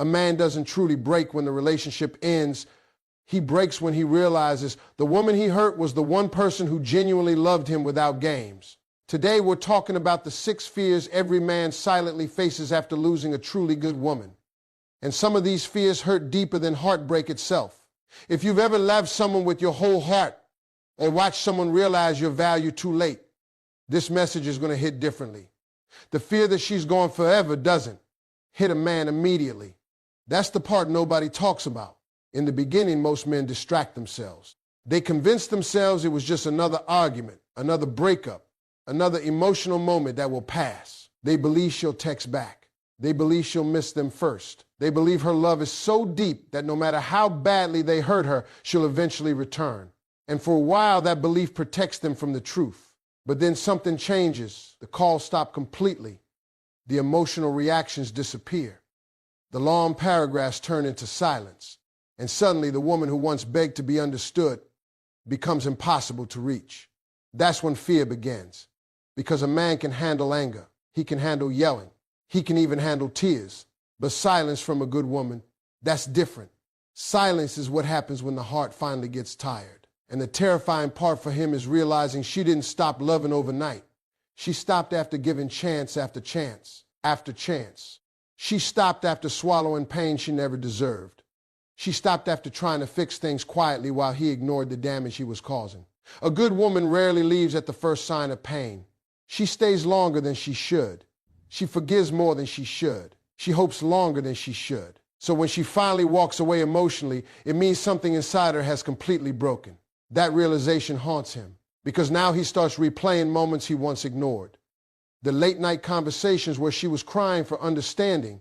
A man doesn't truly break when the relationship ends. He breaks when he realizes the woman he hurt was the one person who genuinely loved him without games. Today, we're talking about the 6 fears every man silently faces after losing a truly good woman. And some of these fears hurt deeper than heartbreak itself. If you've ever loved someone with your whole heart or watched someone realize your value too late, this message is going to hit differently. The fear that she's gone forever doesn't hit a man immediately. That's the part nobody talks about. In the beginning, most men distract themselves. They convince themselves it was just another argument, another breakup, another emotional moment that will pass. They believe she'll text back. They believe she'll miss them first. They believe her love is so deep that no matter how badly they hurt her, she'll eventually return. And for a while, that belief protects them from the truth. But then something changes. The calls stop completely. The emotional reactions disappear. The long paragraphs turn into silence. And suddenly, the woman who once begged to be understood becomes impossible to reach. That's when fear begins. Because a man can handle anger. He can handle yelling. He can even handle tears. But silence from a good woman, that's different. Silence is what happens when the heart finally gets tired. And the terrifying part for him is realizing she didn't stop loving overnight. She stopped after giving chance after chance after chance. She stopped after swallowing pain she never deserved. She stopped after trying to fix things quietly while he ignored the damage he was causing. A good woman rarely leaves at the first sign of pain. She stays longer than she should. She forgives more than she should. She hopes longer than she should. So when she finally walks away emotionally, it means something inside her has completely broken. That realization haunts him because now he starts replaying moments he once ignored. The late night conversations where she was crying for understanding.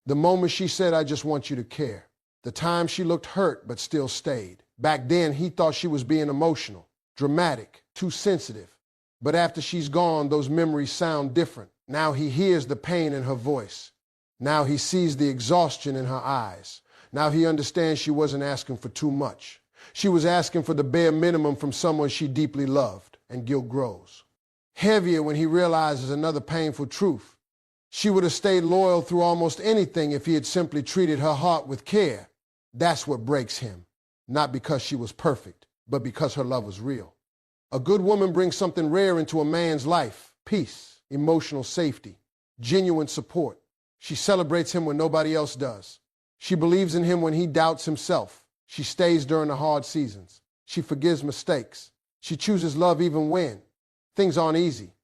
The moment she said, "I just want you to care." The time she looked hurt but still stayed. Back then, he thought she was being emotional, dramatic, too sensitive. But after she's gone, those memories sound different. Now he hears the pain in her voice. Now he sees the exhaustion in her eyes. Now he understands she wasn't asking for too much. She was asking for the bare minimum from someone she deeply loved, and guilt grows. Heavier when he realizes another painful truth. She would have stayed loyal through almost anything if he had simply treated her heart with care. That's what breaks him. Not because she was perfect, but because her love was real. A good woman brings something rare into a man's life: peace, emotional safety, genuine support. She celebrates him when nobody else does. She believes in him when he doubts himself. She stays during the hard seasons. She forgives mistakes. She chooses love even when things aren't easy.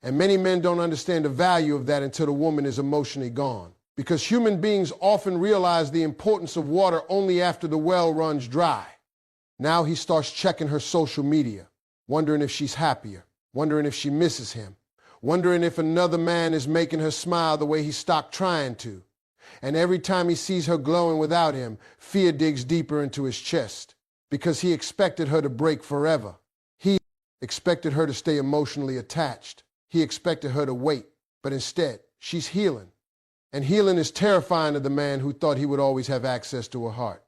And many men don't understand the value of that until the woman is emotionally gone. Because human beings often realize the importance of water only after the well runs dry. Now he starts checking her social media, wondering if she's happier, wondering if she misses him, wondering if another man is making her smile the way he stopped trying to. And every time he sees her glowing without him, fear digs deeper into his chest because he expected her to break forever. He expected her to stay emotionally attached. He expected her to wait, but instead, she's healing. And healing is terrifying to the man who thought he would always have access to her heart.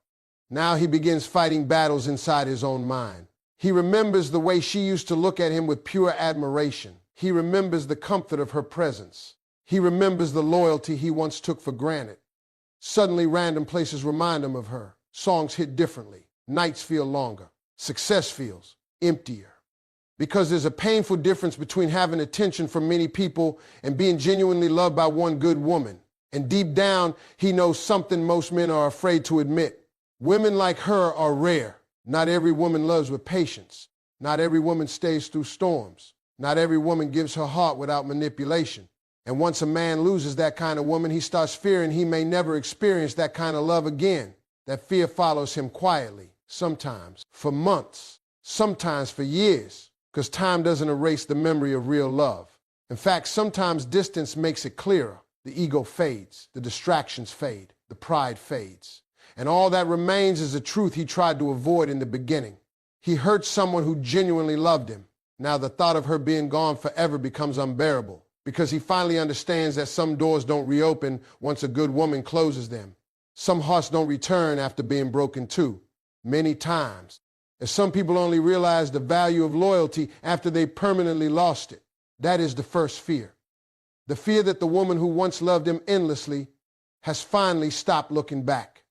Now he begins fighting battles inside his own mind. He remembers the way she used to look at him with pure admiration. He remembers the comfort of her presence. He remembers the loyalty he once took for granted. Suddenly, random places remind him of her. Songs hit differently. Nights feel longer. Success feels emptier. Because there's a painful difference between having attention from many people and being genuinely loved by one good woman. And deep down, he knows something most men are afraid to admit. Women like her are rare. Not every woman loves with patience. Not every woman stays through storms. Not every woman gives her heart without manipulation. And once a man loses that kind of woman, he starts fearing he may never experience that kind of love again. That fear follows him quietly, sometimes for months, sometimes for years, because time doesn't erase the memory of real love. In fact, sometimes distance makes it clearer. The ego fades, the distractions fade, the pride fades. And all that remains is the truth he tried to avoid in the beginning. He hurt someone who genuinely loved him. Now the thought of her being gone forever becomes unbearable because he finally understands that some doors don't reopen once a good woman closes them. Some hearts don't return after being broken too, many times. And some people only realize the value of loyalty after they permanently lost it. That is the first fear. The fear that the woman who once loved him endlessly has finally stopped looking back.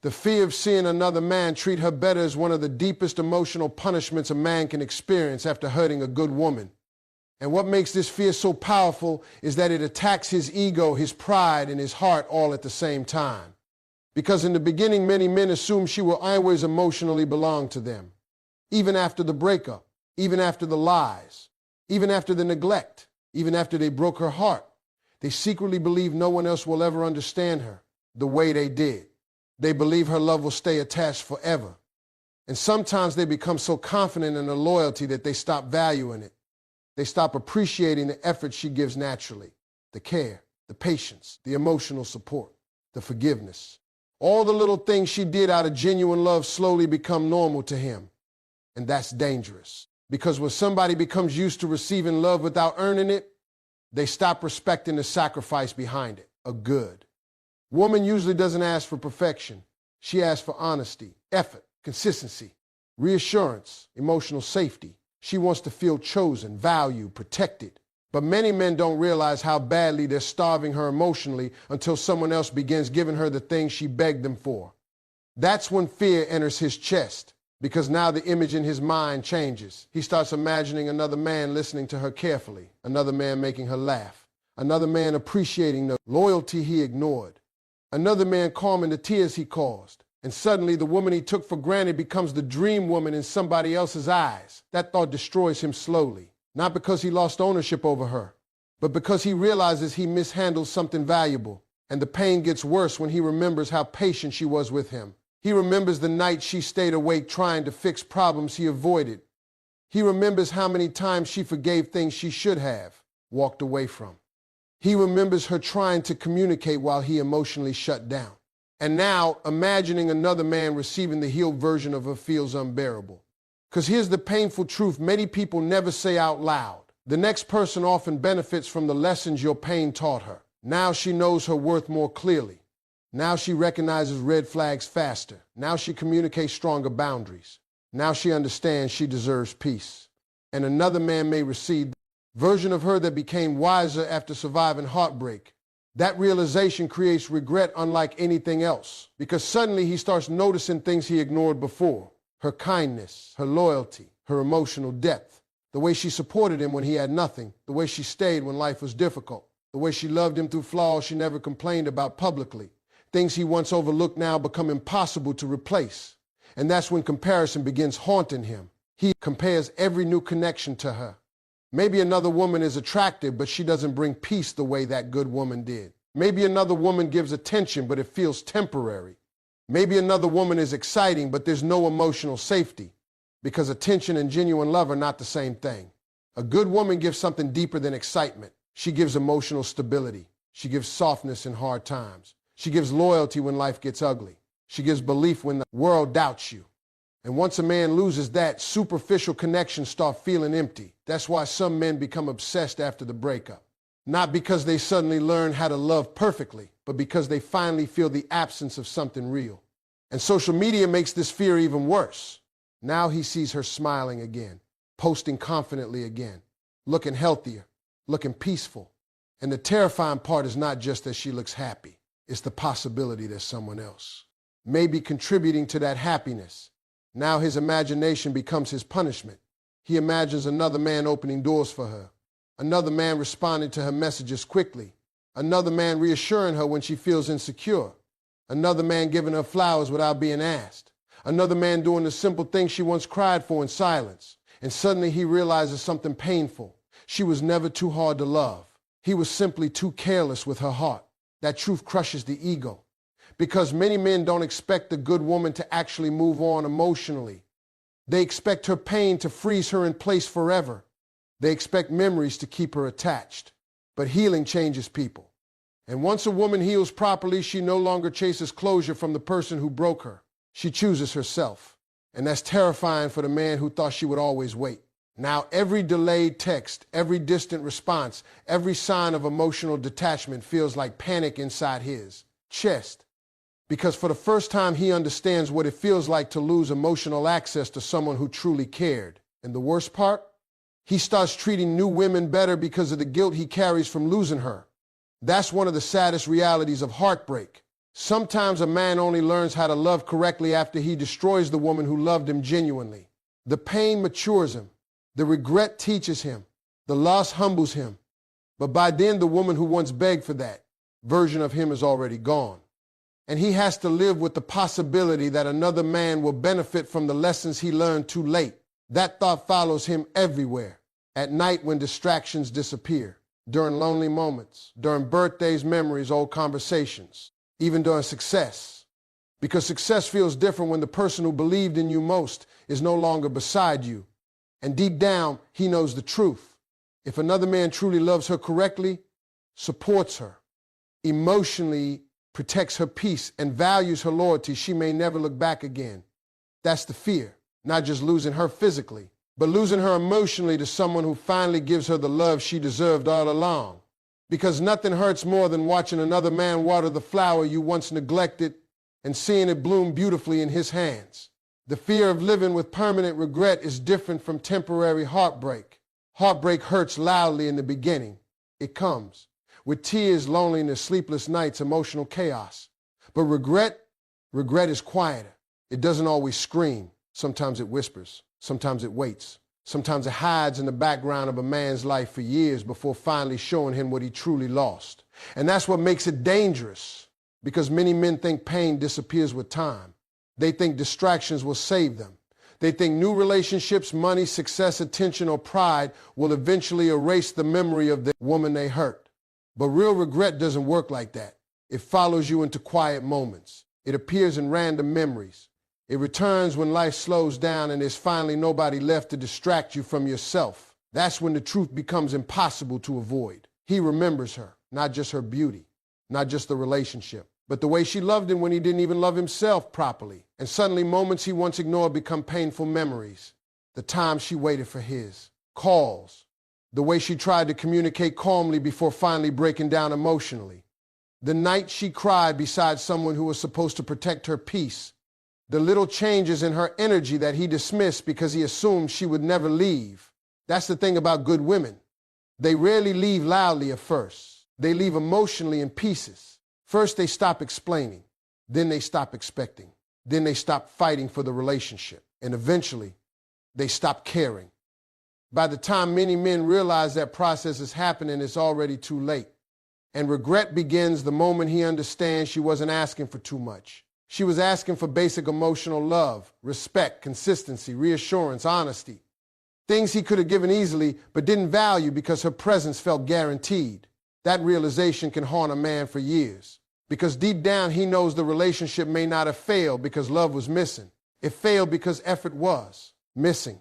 The fear of seeing another man treat her better is one of the deepest emotional punishments a man can experience after hurting a good woman. And what makes this fear so powerful is that it attacks his ego, his pride, and his heart all at the same time. Because in the beginning, many men assumed she will always emotionally belong to them. Even after the breakup, even after the lies, even after the neglect, even after they broke her heart, they secretly believe no one else will ever understand her the way they did. They believe her love will stay attached forever. And sometimes they become so confident in her loyalty that they stop valuing it. They stop appreciating the effort she gives naturally, the care, the patience, the emotional support, the forgiveness. All the little things she did out of genuine love slowly become normal to him. And that's dangerous. Because when somebody becomes used to receiving love without earning it, they stop respecting the sacrifice behind it, a good. Woman usually doesn't ask for perfection. She asks for honesty, effort, consistency, reassurance, emotional safety. She wants to feel chosen, valued, protected. But many men don't realize how badly they're starving her emotionally until someone else begins giving her the things she begged them for. That's when fear enters his chest, because now the image in his mind changes. He starts imagining another man listening to her carefully, another man making her laugh, another man appreciating the loyalty he ignored, another man calming the tears he caused. And suddenly the woman he took for granted becomes the dream woman in somebody else's eyes. That thought destroys him slowly, not because he lost ownership over her, but because he realizes he mishandled something valuable. And the pain gets worse when he remembers how patient she was with him. He remembers the night she stayed awake trying to fix problems he avoided. He remembers how many times she forgave things she should have walked away from. He remembers her trying to communicate while he emotionally shut down. And now, imagining another man receiving the healed version of her feels unbearable. Because here's the painful truth many people never say out loud. The next person often benefits from the lessons your pain taught her. Now she knows her worth more clearly. Now she recognizes red flags faster. Now she communicates stronger boundaries. Now she understands she deserves peace. And another man may receive the version of her that became wiser after surviving heartbreak. That realization creates regret unlike anything else, because suddenly he starts noticing things he ignored before. Her kindness, her loyalty, her emotional depth, the way she supported him when he had nothing, the way she stayed when life was difficult, the way she loved him through flaws she never complained about publicly. Things he once overlooked now become impossible to replace. And that's when comparison begins haunting him. He compares every new connection to her. Maybe another woman is attractive, but she doesn't bring peace the way that good woman did. Maybe another woman gives attention, but it feels temporary. Maybe another woman is exciting, but there's no emotional safety, because attention and genuine love are not the same thing. A good woman gives something deeper than excitement. She gives emotional stability. She gives softness in hard times. She gives loyalty when life gets ugly. She gives belief when the world doubts you. And once a man loses that, superficial connections start feeling empty. That's why some men become obsessed after the breakup. Not because they suddenly learn how to love perfectly, but because they finally feel the absence of something real. And social media makes this fear even worse. Now he sees her smiling again, posting confidently again, looking healthier, looking peaceful. And the terrifying part is not just that she looks happy. It's the possibility there's someone else, maybe contributing to that happiness. Now his imagination becomes his punishment. He imagines another man opening doors for her, another man responding to her messages quickly, another man reassuring her when she feels insecure, another man giving her flowers without being asked, another man doing the simple things she once cried for in silence. And suddenly he realizes something painful. She was never too hard to love. He was simply too careless with her heart. That truth crushes the ego, because many men don't expect the good woman to actually move on emotionally. They expect her pain to freeze her in place forever. They expect memories to keep her attached. But healing changes people. And once a woman heals properly, she no longer chases closure from the person who broke her. She chooses herself. And that's terrifying for the man who thought she would always wait. Now every delayed text, every distant response, every sign of emotional detachment feels like panic inside his chest. Because for the first time he understands what it feels like to lose emotional access to someone who truly cared. And the worst part? He starts treating new women better because of the guilt he carries from losing her. That's one of the saddest realities of heartbreak. Sometimes a man only learns how to love correctly after he destroys the woman who loved him genuinely. The pain matures him. The regret teaches him. The loss humbles him. But by then, the woman who once begged for that version of him is already gone. And he has to live with the possibility that another man will benefit from the lessons he learned too late. That thought follows him everywhere. At night when distractions disappear, during lonely moments, during birthdays, memories, old conversations, even during success. Because success feels different when the person who believed in you most is no longer beside you. And deep down, he knows the truth. If another man truly loves her correctly, supports her, emotionally protects her peace, and values her loyalty, she may never look back again. That's the fear, not just losing her physically, but losing her emotionally to someone who finally gives her the love she deserved all along. Because nothing hurts more than watching another man water the flower you once neglected and seeing it bloom beautifully in his hands. The fear of living with permanent regret is different from temporary heartbreak. Heartbreak hurts loudly in the beginning. It comes with tears, loneliness, sleepless nights, emotional chaos. But regret is quieter. It doesn't always scream. Sometimes it whispers. Sometimes it waits. Sometimes it hides in the background of a man's life for years before finally showing him what he truly lost. And that's what makes it dangerous, because many men think pain disappears with time. They think distractions will save them. They think new relationships, money, success, attention, or pride will eventually erase the memory of the woman they hurt. But real regret doesn't work like that. It follows you into quiet moments. It appears in random memories. It returns when life slows down and there's finally nobody left to distract you from yourself. That's when the truth becomes impossible to avoid. He remembers her, not just her beauty, not just the relationship, but the way she loved him when he didn't even love himself properly. And suddenly moments he once ignored become painful memories. The time she waited for his, calls, the way she tried to communicate calmly before finally breaking down emotionally, the night she cried beside someone who was supposed to protect her peace, the little changes in her energy that he dismissed because he assumed she would never leave. That's the thing about good women. They rarely leave loudly at first. They leave emotionally in pieces. First, they stop explaining. Then they stop expecting. Then they stop fighting for the relationship. And eventually, they stop caring. By the time many men realize that process is happening, it's already too late. And regret begins the moment he understands she wasn't asking for too much. She was asking for basic emotional love, respect, consistency, reassurance, honesty. Things he could have given easily but didn't value because her presence felt guaranteed. That realization can haunt a man for years. Because deep down he knows the relationship may not have failed because love was missing. It failed because effort was missing.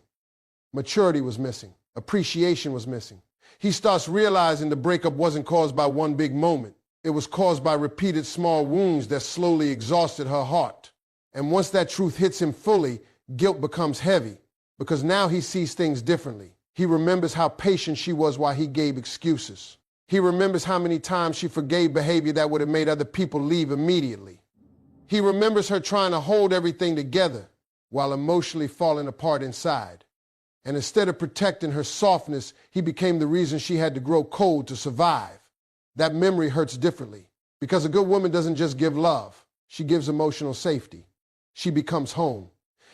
Maturity was missing. Appreciation was missing. He starts realizing the breakup wasn't caused by one big moment. It was caused by repeated small wounds that slowly exhausted her heart. And once that truth hits him fully, guilt becomes heavy, because now he sees things differently. He remembers how patient she was while he gave excuses. He remembers how many times she forgave behavior that would have made other people leave immediately. He remembers her trying to hold everything together while emotionally falling apart inside. And instead of protecting her softness, he became the reason she had to grow cold to survive. That memory hurts differently, because a good woman doesn't just give love. She gives emotional safety. She becomes home.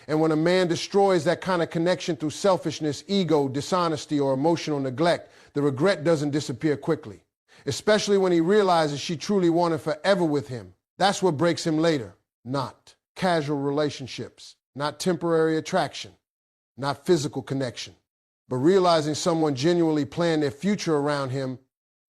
And when a man destroys that kind of connection through selfishness, ego, dishonesty, or emotional neglect, the regret doesn't disappear quickly, especially when he realizes she truly wanted forever with him. That's what breaks him later. Not casual relationships, not temporary attraction, not physical connection, but realizing someone genuinely planned their future around him,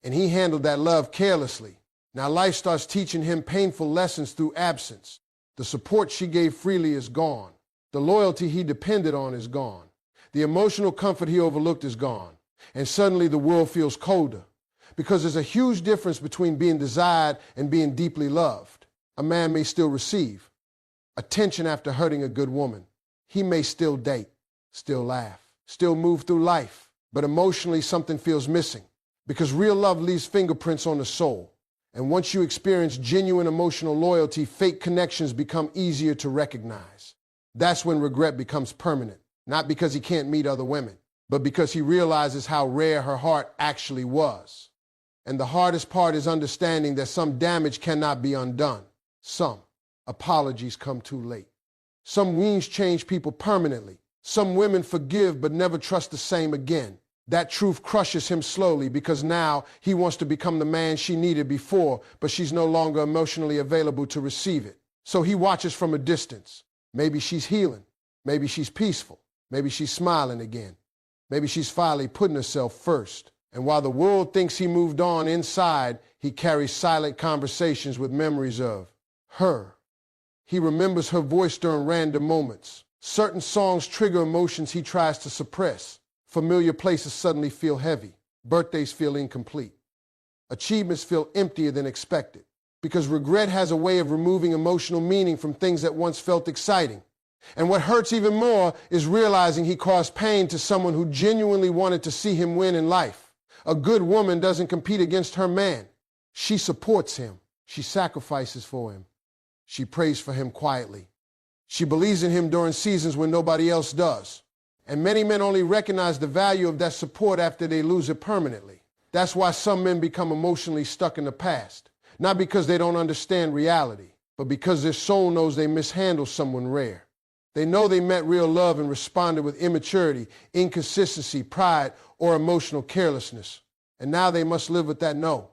and he handled that love carelessly. Now life starts teaching him painful lessons through absence. The support she gave freely is gone. The loyalty he depended on is gone. The emotional comfort he overlooked is gone. And suddenly the world feels colder, because there's a huge difference between being desired and being deeply loved. A man may still receive attention after hurting a good woman. He may still date, still laugh, still move through life, but emotionally something feels missing. Because real love leaves fingerprints on the soul. And once you experience genuine emotional loyalty, fake connections become easier to recognize. That's when regret becomes permanent, not because he can't meet other women, but because he realizes how rare her heart actually was. And the hardest part is understanding that some damage cannot be undone. Some apologies come too late. Some wounds change people permanently. Some women forgive but never trust the same again. That truth crushes him slowly because now he wants to become the man she needed before, but she's no longer emotionally available to receive it. So he watches from a distance. Maybe she's healing. Maybe she's peaceful. Maybe she's smiling again. Maybe she's finally putting herself first. And while the world thinks he moved on, inside, he carries silent conversations with memories of her. He remembers her voice during random moments. Certain songs trigger emotions he tries to suppress. Familiar places suddenly feel heavy. Birthdays feel incomplete. Achievements feel emptier than expected. Because regret has a way of removing emotional meaning from things that once felt exciting. And what hurts even more is realizing he caused pain to someone who genuinely wanted to see him win in life. A good woman doesn't compete against her man. She supports him. She sacrifices for him. She prays for him quietly. She believes in him during seasons when nobody else does. And many men only recognize the value of that support after they lose it permanently. That's why some men become emotionally stuck in the past. Not because they don't understand reality, but because their soul knows they mishandled someone rare. They know they met real love and responded with immaturity, inconsistency, pride, or emotional carelessness. And now they must live with that no.